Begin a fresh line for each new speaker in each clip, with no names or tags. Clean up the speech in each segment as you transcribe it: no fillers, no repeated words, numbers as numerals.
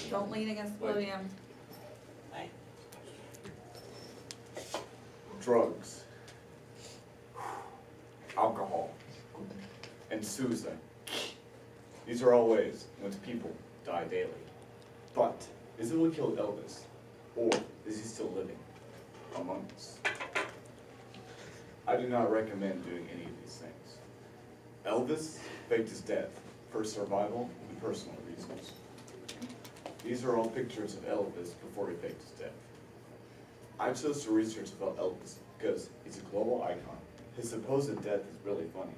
Don't lean against the podium.
Drugs, alcohol, and suicide. These are all ways in which people die daily. But is it what killed Elvis? Or is he still living among us? I do not recommend doing any of these things. Elvis faked his death for survival and personal reasons. These are all pictures of Elvis before he faked his death. I chose to research about Elvis because he's a global icon. His supposed death is really funny.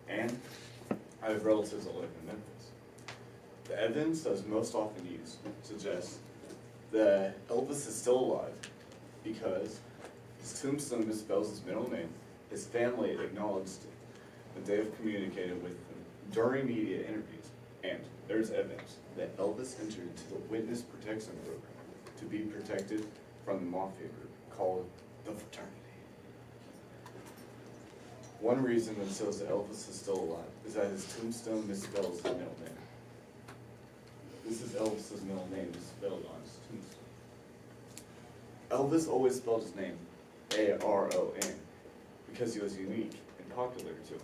And I have relatives that live in Memphis. The evidence that is most often used suggests that Elvis is still alive because his tombstone misspells his middle name. His family acknowledged that they have communicated with him during media interviews. And there's evidence that Elvis entered into the witness protection program to be protected from the mafia group called the Fraternity. One reason that shows that Elvis is still alive is that his tombstone misspells his middle name. This is Elvis's middle name misspelled on his tombstone. Elvis always spelled his name A-R-O-N because he was unique and popular to him.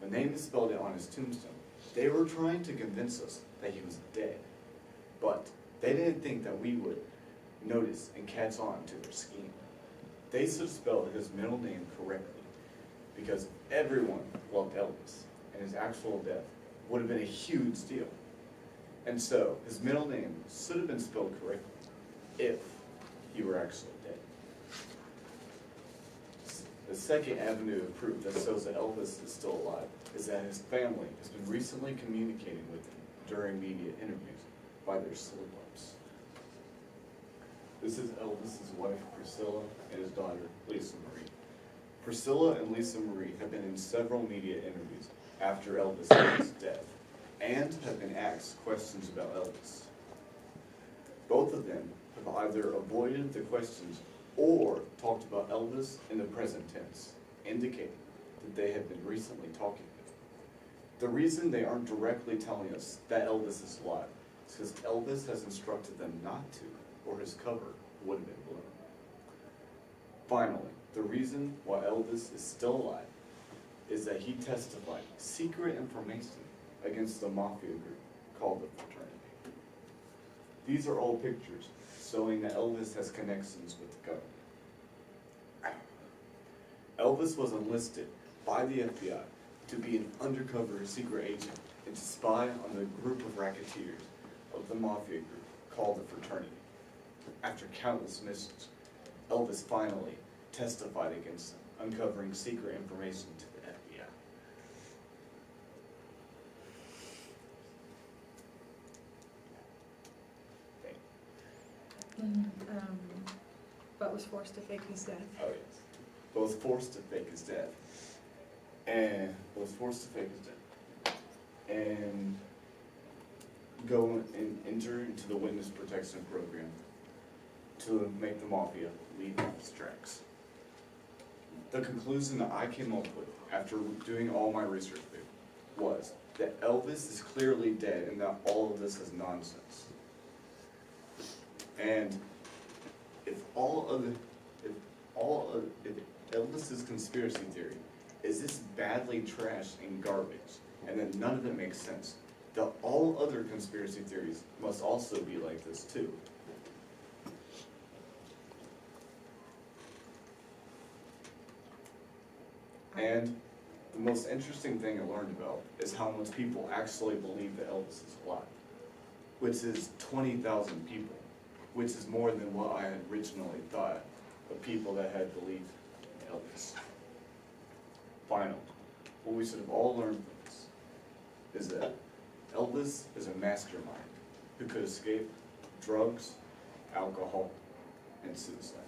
When they misspelled it on his tombstone, they were trying to convince us that he was dead. But they didn't think that we would notice and catch on to their scheme. They should have spelled his middle name correctly because everyone loved Elvis and his actual death would have been a huge deal. And so his middle name should have been spelled correctly if he were actually dead. The second avenue of proof that shows that Elvis is still alive is that his family has been recently communicating with him during media interviews by their slip-ups. This is Elvis's wife, Priscilla, and his daughter, Lisa Marie. Priscilla and Lisa Marie have been in several media interviews after Elvis's death and have been asked questions about Elvis. Both of them have either avoided the questions or talked about Elvis in the present tense, indicating that they have been recently talking with him. The reason they aren't directly telling us that Elvis is alive is because Elvis has instructed them not to, or his cover would have been blown. Finally, the reason why Elvis is still alive is that he testified secret information against the mafia group called the Fraternity. These are all pictures showing that Elvis has connections with the government. Elvis was enlisted by the FBI to be an undercover secret agent and to spy on the group of racketeers of the mafia group called the Fraternity. After countless missions, Elvis finally testified against them, uncovering secret information to the FBI.
But was forced to fake his death.
Oh yes, but was forced to fake his death, and go and enter into the witness protection program to make the mafia leave off its tracks. The conclusion that I came up with after doing all my research was that Elvis is clearly dead and that all of this is nonsense. And if Elvis's conspiracy theory is this badly trashed and garbage, and then none of it makes sense, the all other conspiracy theories must also be like this too. And the most interesting thing I learned about is how much people actually believe that Elvis is alive, which is 20,000 people, which is more than what I had originally thought of people that had believed in Elvis. Finally, what we should have all learned from this is that Elvis is a mastermind who could escape drugs, alcohol, and suicide.